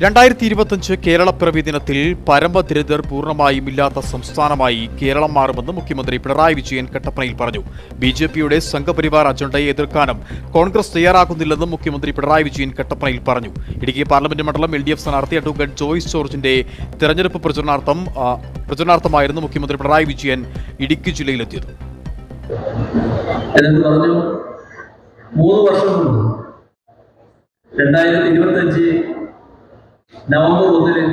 2025 കേരളപ്പിറവി ദിനത്തിൽ പരമദരിദ്രർ പൂർണ്ണമായും ഇല്ലാത്ത സംസ്ഥാനമായി കേരളം മാറുമെന്ന് മുഖ്യമന്ത്രി പിണറായി വിജയൻ കട്ടപ്പനയിൽ പറഞ്ഞു. ബിജെപിയുടെ സംഘപരിവാർ അജണ്ടയെ എതിർക്കാനും കോൺഗ്രസ് തയ്യാറാകുന്നില്ലെന്നും മുഖ്യമന്ത്രി പിണറായി വിജയൻ കട്ടപ്പനയിൽ പറഞ്ഞു. ഇടുക്കി പാർലമെന്റ് മണ്ഡലം LDF സ്ഥാനാർത്ഥി അഡ്വക്കേറ്റ് ജോയ്സ് ജോർജിന്റെ തെരഞ്ഞെടുപ്പ് പ്രചരണാർത്ഥമായിരുന്നു മുഖ്യമന്ത്രി പിണറായി വിജയൻ ഇടുക്കി ജില്ലയിലെത്തിയത്. 2025 നവംബർ 1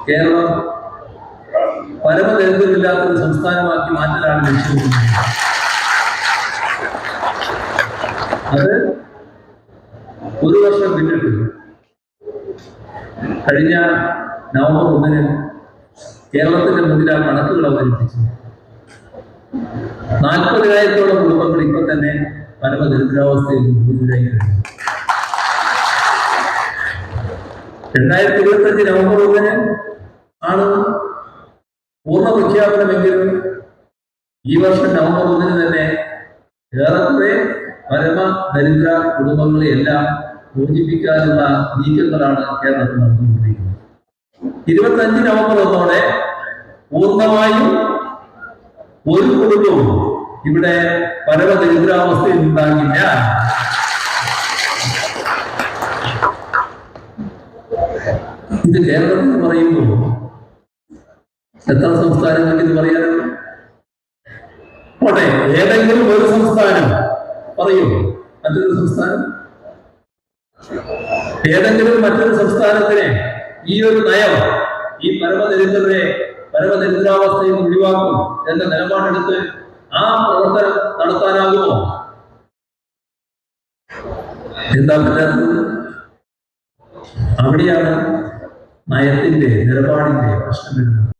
കേരളം പരമദരിദ്രമില്ലാത്തൊരു സംസ്ഥാനമാക്കി മാറ്റലാണ് ലക്ഷ്യമിടുന്നത്. അത് ഒരു വർഷം പിന്നിട്ട് കഴിഞ്ഞ നവംബർ 1 കേരളത്തിന്റെ മുന്നിൽ ആ കണക്കുകൾ അവതരിപ്പിച്ചു. 40,000-ഓളം കുടുംബങ്ങൾ ഇപ്പൊ തന്നെ പരമദരിദ്രാവസ്ഥയിൽ മുന്നിലായി കഴിഞ്ഞു. 2025 നവംബർ 1 ആണ് പൂർണ്ണ പ്രഖ്യാപനമെങ്കിലും ഈ വർഷം നവംബർ 1 തന്നെ ഏറെക്കുറെ പരമദരിദ്ര കുടുംബങ്ങളെ എല്ലാം മോചിപ്പിക്കാനുള്ള നീക്കങ്ങളാണ് കേരളത്തിൽ നടന്നുകൊണ്ടിരിക്കുന്നത്. 25 നവംബർ 1 പൂർണ്ണമായും ഒരു കുടുംബവും ഇവിടെ പരമദരിദ്രാവസ്ഥയിൽ ഉണ്ടാകില്ല. ഇത് കേരളത്തിൽ പറയുമ്പോൾ എത്ര സംസ്ഥാനങ്ങൾക്ക് ഇത് പറയാനുണ്ട്? ഏതെങ്കിലും ഒരു സംസ്ഥാനം പറയൂ. മറ്റൊരു സംസ്ഥാനം ഏതെങ്കിലും മറ്റൊരു സംസ്ഥാനത്തിന് ഈ ഒരു നയം ഈ പരമദരിദ്രാവസ്ഥയിൽ ഒഴിവാക്കും എന്ന നിലപാടെടുത്ത് ആ പ്രവർത്തനം നടത്താനാകുമോ? എന്താ പറ്റാത്തത്? അവിടെയാണ് നയത്തിന്റെ നിലപാടിന്റെ പ്രശ്നം വരുന്നത്.